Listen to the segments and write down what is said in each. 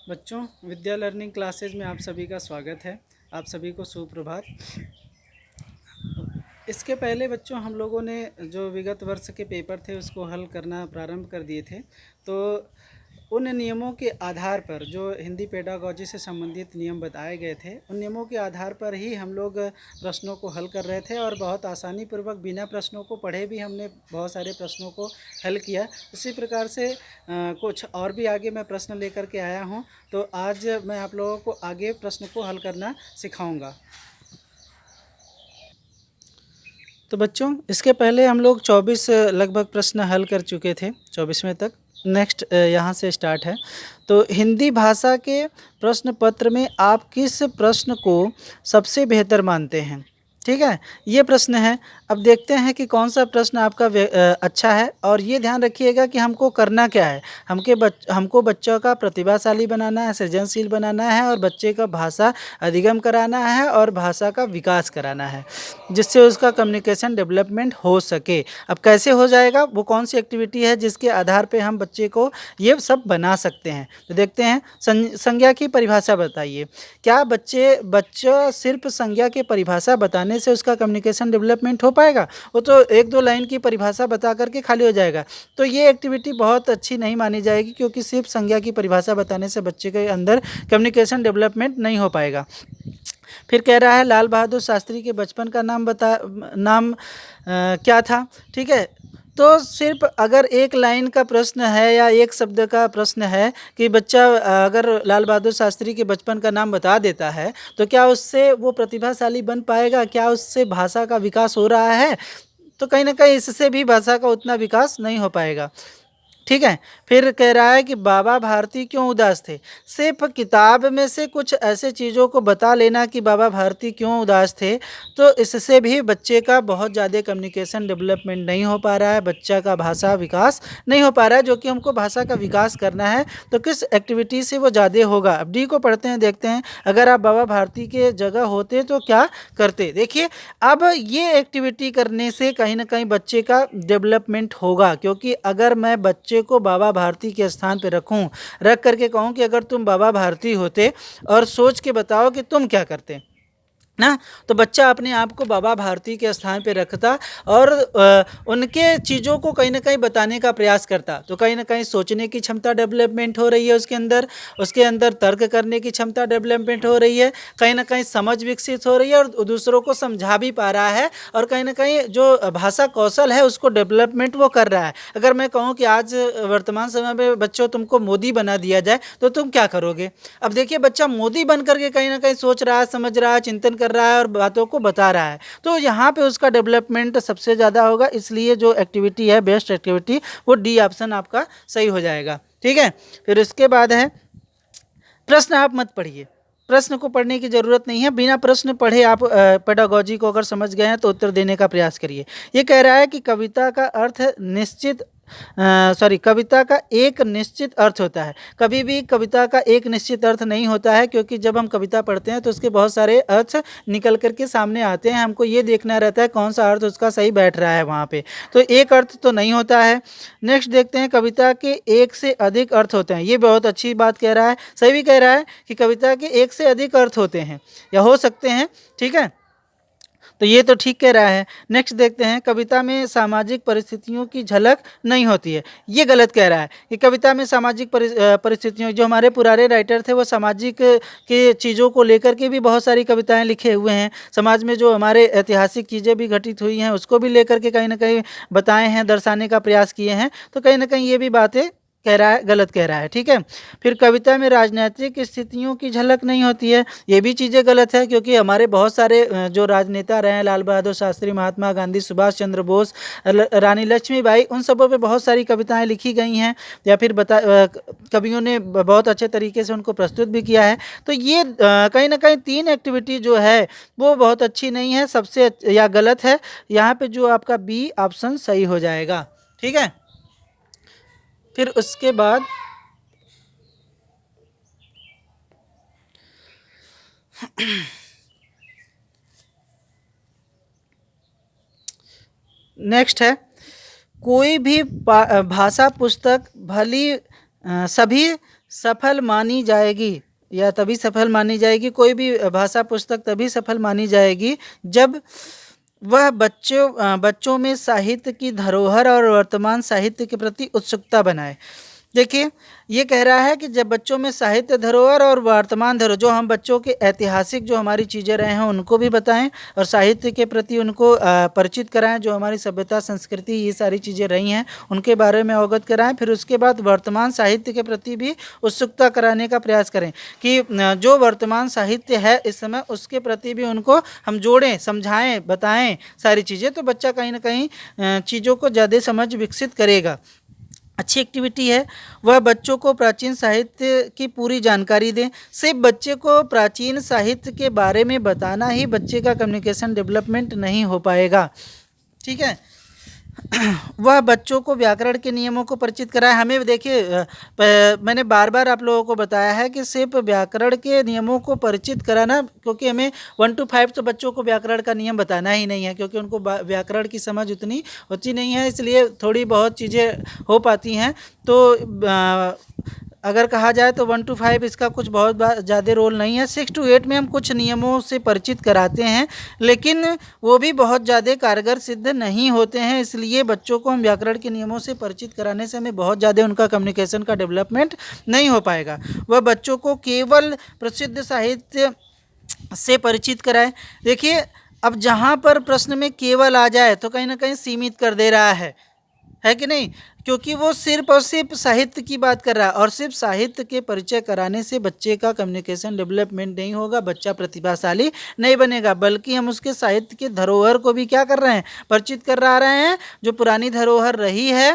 बच्चों, विद्या learning classes में आप सभी का स्वागत है। आप सभी को सुप्रभात। इसके पहले बच्चों हम लोगों ने जो विगत वर्ष के पेपर थे उसको हल करना प्रारंभ कर दिए थे। तो उन नियमों के आधार पर जो हिंदी पेडागॉजी से संबंधित नियम बताए गए थे, उन नियमों के आधार पर ही हम लोग प्रश्नों को हल कर रहे थे और बहुत आसानी पूर्वक बिना प्रश्नों को पढ़े भी हमने बहुत सारे प्रश्नों को हल किया। उसी प्रकार से कुछ और भी आगे मैं प्रश्न लेकर के आया हूँ। तो आज मैं आप लोगों को आगे प्रश्न को हल करना सिखाऊंगा। तो बच्चों, इसके पहले हम लोग 24 लगभग प्रश्न हल कर चुके थे, 24वें तक। नेक्स्ट यहाँ से स्टार्ट है। तो हिंदी भाषा के प्रश्न पत्र में आप किस प्रश्न को सबसे बेहतर मानते हैं? ठीक है, ये प्रश्न है। अब देखते हैं कि कौन सा प्रश्न आपका अच्छा है। और ये ध्यान रखिएगा कि हमको करना क्या है। हमको बच्चों का प्रतिभाशाली बनाना है, सृजनशील बनाना है और बच्चे का भाषा अधिगम कराना है और भाषा का विकास कराना है, जिससे उसका कम्युनिकेशन डेवलपमेंट हो सके। अब कैसे हो जाएगा, वो कौन सी एक्टिविटी है जिसके आधार पे हम बच्चे को ये सब बना सकते हैं? तो देखते हैं। संज्ञा की परिभाषा बताइए। क्या बच्चा सिर्फ संज्ञा की परिभाषा बताने से उसका कम्युनिकेशन डेवलपमेंट हो पाएगा? वो तो एक दो लाइन की परिभाषा बता करके खाली हो जाएगा। तो ये एक्टिविटी बहुत अच्छी नहीं मानी जाएगी, क्योंकि सिर्फ संज्ञा की परिभाषा बताने से बच्चे के अंदर कम्युनिकेशन डेवलपमेंट नहीं हो पाएगा। फिर कह रहा है लाल बहादुर शास्त्री के बचपन का नाम क्या था? ठीक है। तो सिर्फ अगर एक लाइन का प्रश्न है या एक शब्द का प्रश्न है कि बच्चा अगर लाल बहादुर शास्त्री के बचपन का नाम बता देता है, तो क्या उससे वो प्रतिभाशाली बन पाएगा? क्या उससे भाषा का विकास हो रहा है? तो कहीं ना कहीं इससे भी भाषा का उतना विकास नहीं हो पाएगा। ठीक है। फिर कह रहा है कि बाबा भारती क्यों उदास थे? सिर्फ किताब में से कुछ ऐसे चीज़ों को बता लेना कि बाबा भारती क्यों उदास थे, तो इससे भी बच्चे का बहुत ज़्यादा कम्युनिकेशन डेवलपमेंट नहीं हो पा रहा है, बच्चा का भाषा विकास नहीं हो पा रहा है। जो कि हमको भाषा का विकास करना है, तो किस एक्टिविटी से वो ज़्यादा होगा? अब डी को पढ़ते हैं, देखते हैं। अगर आप बाबा भारती के जगह होते तो क्या करते? देखिए, अब ये एक्टिविटी करने से कहीं ना कहीं बच्चे का डेवलपमेंट होगा। क्योंकि अगर मैं बच्चे को बाबा भारती के स्थान पे रख करके कहूँ कि अगर तुम बाबा भारती होते और सोच के बताओ कि तुम क्या करते ना, तो बच्चा अपने आप को बाबा भारती के स्थान पे रखता और उनके चीज़ों को कहीं ना कहीं बताने का प्रयास करता। तो कहीं ना कहीं सोचने की क्षमता डेवलपमेंट हो रही है उसके अंदर तर्क करने की क्षमता डेवलपमेंट हो रही है, कहीं ना कहीं समझ विकसित हो रही है और दूसरों को समझा भी पा रहा है। और कहीं ना कहीं जो भाषा कौशल है उसको डेवलपमेंट वो कर रहा है। अगर मैं कहूँ कि आज वर्तमान समय में बच्चों तुमको मोदी बना दिया जाए, तो तुम क्या करोगे? अब देखिए, बच्चा मोदी बन करके कहीं ना कहीं सोच रहा है, समझ रहा है, चिंतन कर रहा है और बातों को बता रहा है। तो यहाँ पे उसका डेवलपमेंट सबसे ज़्यादा होगा। इसलिए जो एक्टिविटी है, बेस्ट एक्टिविटी, वो डी ऑप्शन आपका सही हो जाएगा। ठीक है। फिर इसके बाद है प्रश्न। आप मत पढ़िए, प्रश्न को पढ़ने की ज़रूरत नहीं है। बिना प्रश्न पढ़े आप पेडागॉजी को अगर समझ गए हैं तो उत्तर देने का प्रयास करिए। ये कह रहा है कि कविता का अर्थ निश्चित कविता का एक निश्चित अर्थ होता है। कभी भी कविता का एक निश्चित अर्थ नहीं होता है, क्योंकि जब हम कविता पढ़ते हैं तो उसके बहुत सारे अर्थ निकल करके सामने आते हैं। हमको ये देखना रहता है कौन सा अर्थ उसका सही बैठ रहा है वहाँ पे। तो एक अर्थ तो नहीं होता है। नेक्स्ट देखते हैं, कविता के एक से अधिक अर्थ होते हैं। ये बहुत अच्छी बात कह रहा है, सही भी कह रहा है कि कविता के एक से अधिक अर्थ होते हैं या हो सकते हैं। ठीक है, तो ये तो ठीक कह रहा है। नेक्स्ट देखते हैं, कविता में सामाजिक परिस्थितियों की झलक नहीं होती है। ये गलत कह रहा है कि कविता में सामाजिक परिस्थितियों, जो हमारे पुराने राइटर थे वो सामाजिक के चीज़ों को लेकर के भी बहुत सारी कविताएं लिखे हुए हैं। समाज में जो हमारे ऐतिहासिक चीज़ें भी घटित हुई हैं उसको भी लेकर के कहीं ना कहीं बताए हैं, दर्शाने का प्रयास किए हैं। तो कहीं ना कहीं ये भी बातें कह रहा है, गलत कह रहा है। ठीक है। फिर कविता में राजनीतिक स्थितियों की झलक नहीं होती है। ये भी चीज़ें गलत है, क्योंकि हमारे बहुत सारे जो राजनेता रहे हैं, लाल बहादुर शास्त्री, महात्मा गांधी, सुभाष चंद्र बोस, रानी लक्ष्मीबाई, उन सबों पे बहुत सारी कविताएं लिखी गई हैं या फिर कवियों ने बहुत अच्छे तरीके से उनको प्रस्तुत भी किया है। तो ये कहीं ना कहीं तीन एक्टिविटी जो है वो बहुत अच्छी नहीं है, सबसे या गलत है। यहाँ पे जो आपका बी ऑप्शन सही हो जाएगा। ठीक है। फिर उसके बाद नेक्स्ट है, कोई भी भाषा पुस्तक भली सभी सफल मानी जाएगी या तभी सफल मानी जाएगी, कोई भी भाषा पुस्तक तभी सफल मानी जाएगी जब वह बच्चों में साहित्य की धरोहर और वर्तमान साहित्य के प्रति उत्सुकता बनाए। देखिए, ये कह रहा है कि जब बच्चों में साहित्य धरोहर और वर्तमान धरोहर, जो हम बच्चों के ऐतिहासिक जो हमारी चीज़ें रहे हैं उनको भी बताएं और साहित्य के प्रति उनको परिचित कराएं, जो हमारी सभ्यता संस्कृति ये सारी चीज़ें रही हैं उनके बारे में अवगत कराएं। फिर उसके बाद वर्तमान साहित्य के प्रति भी उत्सुकता कराने का प्रयास करें कि जो वर्तमान साहित्य है इस समय उसके प्रति भी उनको हम जोड़ें, समझाएँ, बताएँ सारी चीज़ें, तो बच्चा कहीं ना कहीं चीज़ों को ज़्यादा समझ विकसित करेगा। अच्छी एक्टिविटी है। वह बच्चों को प्राचीन साहित्य की पूरी जानकारी दें। सिर्फ बच्चे को प्राचीन साहित्य के बारे में बताना ही बच्चे का कम्युनिकेशन डेवलपमेंट नहीं हो पाएगा। ठीक है। वह बच्चों को व्याकरण के नियमों को परिचित कराए। हमें देखिए, मैंने बार बार आप लोगों को बताया है कि सिर्फ व्याकरण के नियमों को परिचित कराना, क्योंकि हमें 1 to 5 तो बच्चों को व्याकरण का नियम बताना ही नहीं है, क्योंकि उनको व्याकरण की समझ उतनी होती नहीं है, इसलिए थोड़ी बहुत चीज़ें हो पाती हैं। तो अगर कहा जाए तो 1 to 5 इसका कुछ बहुत ज़्यादा रोल नहीं है। 6 to 8 में हम कुछ नियमों से परिचित कराते हैं, लेकिन वो भी बहुत ज़्यादा कारगर सिद्ध नहीं होते हैं, इसलिए बच्चों को हम व्याकरण के नियमों से परिचित कराने से हमें बहुत ज़्यादा उनका कम्युनिकेशन का डेवलपमेंट नहीं हो पाएगा। वह बच्चों को केवल प्रसिद्ध साहित्य से परिचित कराए। देखिए, अब जहाँ पर प्रश्न में केवल आ जाए तो कहीं ना कहीं सीमित कर दे रहा है कि नहीं, क्योंकि वो सिर्फ और सिर्फ साहित्य की बात कर रहा है और सिर्फ साहित्य के परिचय कराने से बच्चे का कम्युनिकेशन डेवलपमेंट नहीं होगा, बच्चा प्रतिभाशाली नहीं बनेगा, बल्कि हम उसके साहित्य के धरोहर को भी क्या कर रहे हैं, परिचित कर रहे हैं, जो पुरानी धरोहर रही है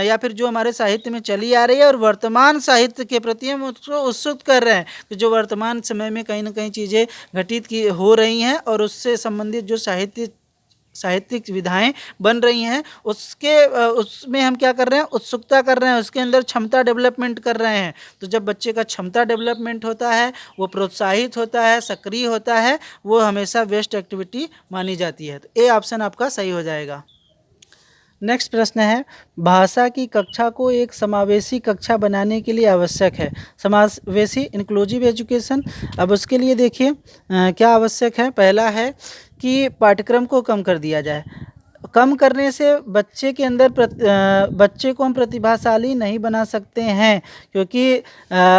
या फिर जो हमारे साहित्य में चली आ रही है, और वर्तमान साहित्य के प्रति हम उसको उत्सुक कर रहे हैं कि जो वर्तमान समय में कहीं ना कहीं चीज़ें घटित की हो रही हैं और उससे संबंधित जो साहित्यिक विधाएं बन रही हैं उसमें हम क्या कर रहे हैं, उत्सुकता कर रहे हैं, उसके अंदर क्षमता डेवलपमेंट कर रहे हैं। तो जब बच्चे का क्षमता डेवलपमेंट होता है, वो प्रोत्साहित होता है, सक्रिय होता है, वो हमेशा बेस्ट एक्टिविटी मानी जाती है। तो ए ऑप्शन आपका सही हो जाएगा। नेक्स्ट प्रश्न है, भाषा की कक्षा को एक समावेशी कक्षा बनाने के लिए आवश्यक है। समावेशी इंक्लूसिव एजुकेशन। अब उसके लिए देखिए क्या आवश्यक है। पहला है कि पाठ्यक्रम को कम कर दिया जाए। कम करने से बच्चे के अंदर बच्चे को हम प्रतिभाशाली नहीं बना सकते हैं, क्योंकि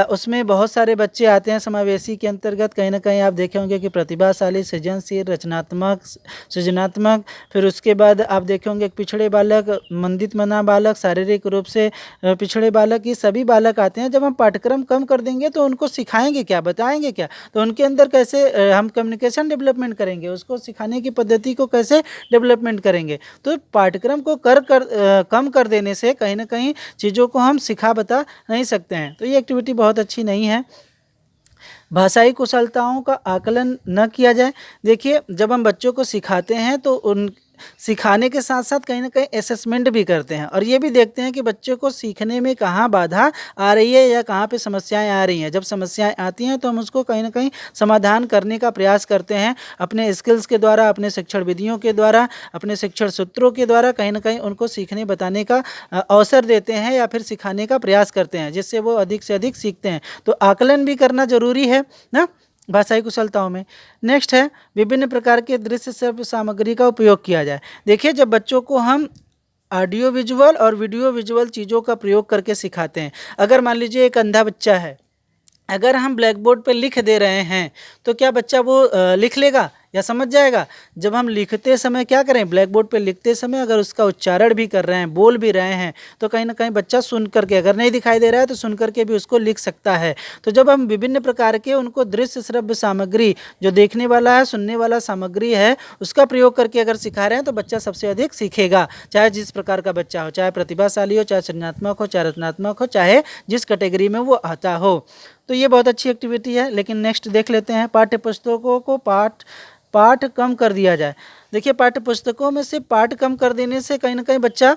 उसमें बहुत सारे बच्चे आते हैं समावेशी के अंतर्गत। कहीं ना कहीं आप देखे होंगे कि प्रतिभाशाली, सृजनशील, सृजनात्मक, फिर उसके बाद आप देखे होंगे पिछड़े बालक, मंदित मना बालक, शारीरिक रूप से पिछड़े बालक, ये सभी बालक आते हैं। जब हम पाठ्यक्रम कम कर देंगे तो उनको सिखाएंगे क्या, बताएंगे क्या, तो उनके अंदर कैसे हम कम्युनिकेशन डेवलपमेंट करेंगे, उसको सिखाने की पद्धति को कैसे डेवलपमेंट करेंगे। तो पाठ्यक्रम को कम कर देने से कहीं ना कहीं चीज़ों को हम सिखा बता नहीं सकते हैं, तो ये एक्टिविटी बहुत अच्छी नहीं है। भाषाई कुशलताओं का आकलन न किया जाए। देखिए, जब हम बच्चों को सिखाते हैं तो उन सिखाने के साथ साथ कहीं ना कहीं असेसमेंट भी करते हैं और ये भी देखते हैं कि बच्चे को सीखने में कहाँ बाधा आ रही है या कहाँ पे समस्याएं आ रही हैं। जब समस्याएं आती हैं तो हम उसको कहीं ना कहीं समाधान करने का प्रयास करते हैं अपने स्किल्स के द्वारा, अपने शिक्षण विधियों के द्वारा, अपने शिक्षण सूत्रों के द्वारा कहीं ना कहीं उनको सीखने बताने का अवसर देते हैं या फिर सिखाने का प्रयास करते हैं, जिससे वो अधिक से अधिक सीखते हैं। तो आकलन भी करना जरूरी है ना भाषाई कुशलताओं में। नेक्स्ट है, विभिन्न प्रकार के दृश्य श्रव्य सामग्री का उपयोग किया जाए। देखिए, जब बच्चों को हम ऑडियो विजुअल और वीडियो विजुअल चीज़ों का प्रयोग करके सिखाते हैं, अगर मान लीजिए एक अंधा बच्चा है, अगर हम ब्लैक बोर्ड पर लिख दे रहे हैं तो क्या बच्चा वो लिख लेगा या समझ जाएगा? जब हम लिखते समय क्या करें, ब्लैक बोर्ड पे लिखते समय अगर उसका उच्चारण भी कर रहे हैं, बोल भी रहे हैं, तो कहीं ना कहीं बच्चा सुन करके, अगर नहीं दिखाई दे रहा है तो सुन करके भी उसको लिख सकता है। तो जब हम विभिन्न प्रकार के उनको दृश्य श्रव्य सामग्री, जो देखने वाला है, सुनने वाला सामग्री है, उसका प्रयोग करके अगर सिखा रहे हैं तो बच्चा सबसे अधिक सीखेगा, चाहे जिस प्रकार का बच्चा हो, चाहे प्रतिभाशाली हो, चाहे सृजनात्मक हो, चाहे रचनात्मक हो, चाहे जिस कैटेगरी में वो आता हो। तो ये बहुत अच्छी एक्टिविटी है। लेकिन नेक्स्ट देख लेते हैं, पाठ्य पुस्तकों को पाठ कम कर दिया जाए। देखिए, पाठ्य पुस्तकों में से पाठ कम कर देने से कहीं ना कहीं बच्चा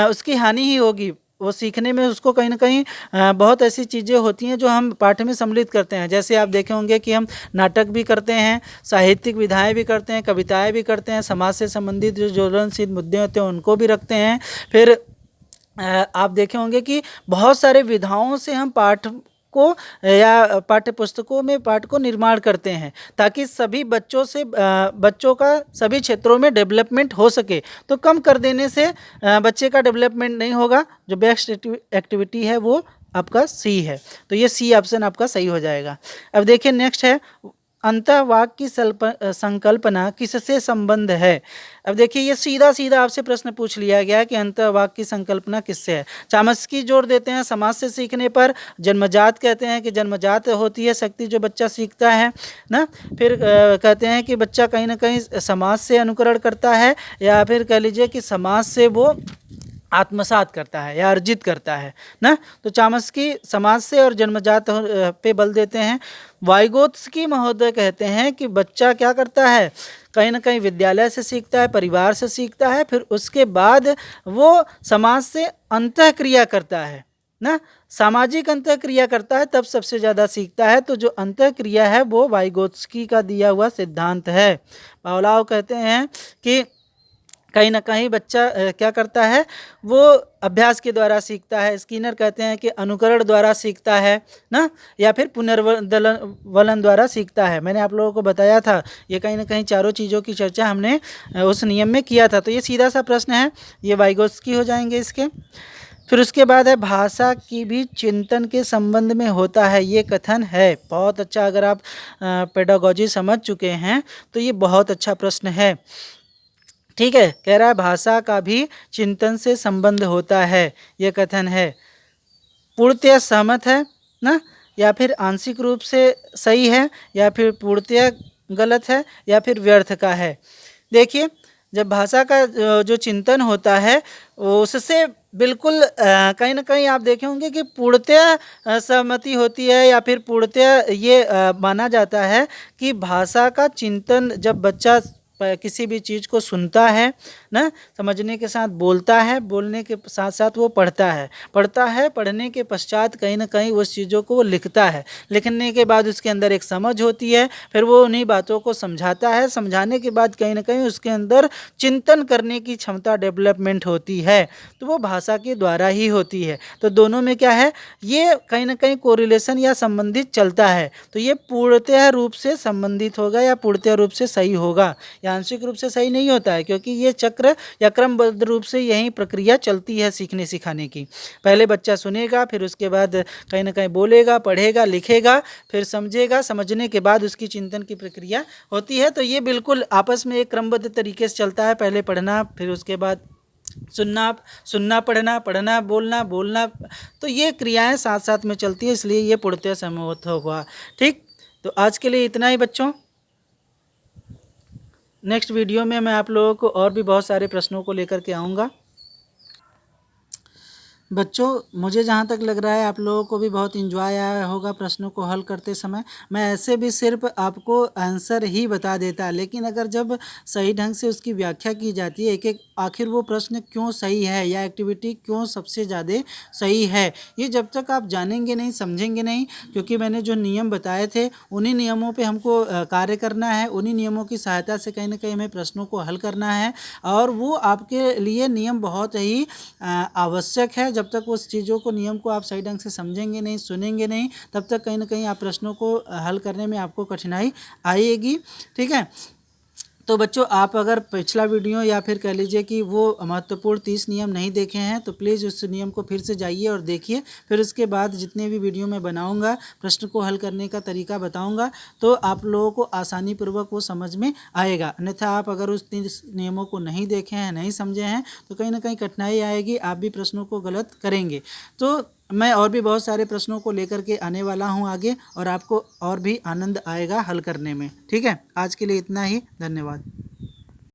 उसकी हानि ही होगी। वो सीखने में उसको कहीं ना कहीं बहुत ऐसी चीज़ें होती हैं जो हम पाठ में सम्मिलित करते हैं। जैसे आप देखे होंगे कि हम नाटक भी करते हैं, साहित्यिक विधाएं भी करते हैं, कविताएं भी करते हैं, समाज से संबंधित जो ज्वलनशील मुद्दे होते हैं उनको भी रखते हैं। फिर आप देखे होंगे कि बहुत सारे विधाओं से हम पाठ को या पाठ्य पुस्तकों में पाठ को निर्माण करते हैं, ताकि सभी बच्चों का सभी क्षेत्रों में डेवलपमेंट हो सके। तो कम कर देने से बच्चे का डेवलपमेंट नहीं होगा। जो बेस्ट एक्टिविटी है वो आपका सी है, तो ये सी ऑप्शन आपका सही हो जाएगा। अब देखिए नेक्स्ट है, अंतःवाक की संकल्पना किससे संबंध है। अब देखिए ये सीधा सीधा आपसे प्रश्न पूछ लिया गया है कि अंतःवाक की संकल्पना किससे है। चामस्की जोर देते हैं समाज से सीखने पर, जन्मजात कहते हैं कि जन्मजात होती है शक्ति जो बच्चा सीखता है ना। फिर कहते हैं कि बच्चा कहीं ना कहीं समाज से अनुकरण करता है, या फिर कह लीजिए कि समाज से वो आत्मसात करता है या अर्जित करता है ना। तो चामस्की समाज से और जन्मजात पे बल देते हैं। वाइगोत्स्की महोदय कहते हैं कि बच्चा क्या करता है, कहीं ना कहीं विद्यालय से सीखता है, परिवार से सीखता है, फिर उसके बाद वो समाज से अंतःक्रिया करता है ना, सामाजिक अंतःक्रिया करता है, तब सबसे ज़्यादा सीखता है। तो जो अंतःक्रिया है वो वाइगोत्स्की का दिया हुआ सिद्धांत है। पावलोव कहते हैं कि कहीं ना कहीं बच्चा क्या करता है, वो अभ्यास के द्वारा सीखता है। स्किनर कहते हैं कि अनुकरण द्वारा सीखता है ना, या फिर पुनर्वलन द्वारा सीखता है। मैंने आप लोगों को बताया था, ये कहीं ना कहीं चारों चीज़ों की चर्चा हमने उस नियम में किया था। तो ये सीधा सा प्रश्न है, ये वाइगोत्स्की हो जाएंगे इसके। फिर उसके बाद है, भाषा की भी चिंतन के संबंध में होता है, ये कथन है। बहुत अच्छा, अगर आप पेडागोजी समझ चुके हैं तो ये बहुत अच्छा प्रश्न है। ठीक है, कह रहा है भाषा का भी चिंतन से संबंध होता है, ये कथन है। पूर्णतया सहमत है ना, या फिर आंशिक रूप से सही है, या फिर पूर्णतया गलत है, या फिर व्यर्थ का है। देखिए, जब भाषा का जो चिंतन होता है उससे बिल्कुल कहीं ना कहीं आप देखे होंगे कि पूर्णतया सहमति होती है, या फिर पूर्णतया ये माना जाता है कि भाषा का चिंतन जब बच्चा किसी भी चीज़ को सुनता है ना, समझने के साथ बोलता है, बोलने के साथ साथ वो पढ़ता है, पढ़ने के पश्चात कहीं ना कहीं उस चीज़ों को वो लिखता है, लिखने के बाद उसके अंदर एक समझ होती है, फिर वो उन्हीं बातों को समझाता है, समझाने के बाद कहीं ना कहीं उसके अंदर चिंतन करने की क्षमता डेवलपमेंट होती है, तो वो भाषा के द्वारा ही होती है। तो दोनों में क्या है, ये कहीं ना कहीं कोरिलेशन या संबंधित चलता है। तो ये पूर्णतः रूप से संबंधित होगा या पूर्णतः रूप से सही होगा, या आंशिक रूप से सही नहीं होता है, क्योंकि ये चक्र या क्रमबद्ध रूप से यही प्रक्रिया चलती है सीखने सिखाने की। पहले बच्चा सुनेगा, फिर उसके बाद कहीं ना कहीं बोलेगा, पढ़ेगा, लिखेगा, फिर समझेगा, समझने के बाद उसकी चिंतन की प्रक्रिया होती है। तो ये बिल्कुल आपस में एक क्रमबद्ध तरीके से चलता है, पहले पढ़ना, फिर उसके बाद सुनना, पढ़ना, पढ़ना, बोलना, बोलना, तो ये क्रियाएं साथ साथ में चलती है, इसलिए ये पूर्णतः सम्मत हुआ। ठीक, तो आज के लिए इतना ही बच्चों। नेक्स्ट वीडियो में मैं आप लोगों को और भी बहुत सारे प्रश्नों को लेकर के आऊँगा। बच्चों, मुझे जहाँ तक लग रहा है आप लोगों को भी बहुत इंजॉय आया होगा प्रश्नों को हल करते समय। मैं ऐसे भी सिर्फ आपको आंसर ही बता देता, लेकिन अगर जब सही ढंग से उसकी व्याख्या की जाती है, एक एक आखिर वो प्रश्न क्यों सही है या एक्टिविटी क्यों सबसे ज़्यादा सही है, ये जब तक आप जानेंगे नहीं, समझेंगे नहीं, क्योंकि मैंने जो नियम बताए थे उन्हीं नियमों पर हमको कार्य करना है, उन्हीं नियमों की सहायता से कहीं ना कहीं हमें प्रश्नों को हल करना है, और वो आपके लिए नियम बहुत ही आवश्यक है। जब तक उस चीज़ों को, नियम को आप सही ढंग से समझेंगे नहीं, सुनेंगे नहीं, तब तक कहीं ना कहीं आप प्रश्नों को हल करने में आपको कठिनाई आएगी। ठीक है, तो बच्चों, आप अगर पिछला वीडियो या फिर कह लीजिए कि वो महत्वपूर्ण 30 नियम नहीं देखे हैं तो प्लीज़ उस नियम को फिर से जाइए और देखिए। फिर उसके बाद जितने भी वीडियो मैं बनाऊंगा, प्रश्न को हल करने का तरीका बताऊंगा, तो आप लोगों को आसानी पूर्वक वो समझ में आएगा। अन्यथा आप अगर उस 30 नियमों को नहीं देखे हैं, नहीं समझे हैं, तो कहीं ना कहीं कठिनाई आएगी, आप भी प्रश्नों को गलत करेंगे। तो मैं और भी बहुत सारे प्रश्नों को लेकर के आने वाला हूं आगे, और आपको और भी आनंद आएगा हल करने में। ठीक है, आज के लिए इतना ही, धन्यवाद।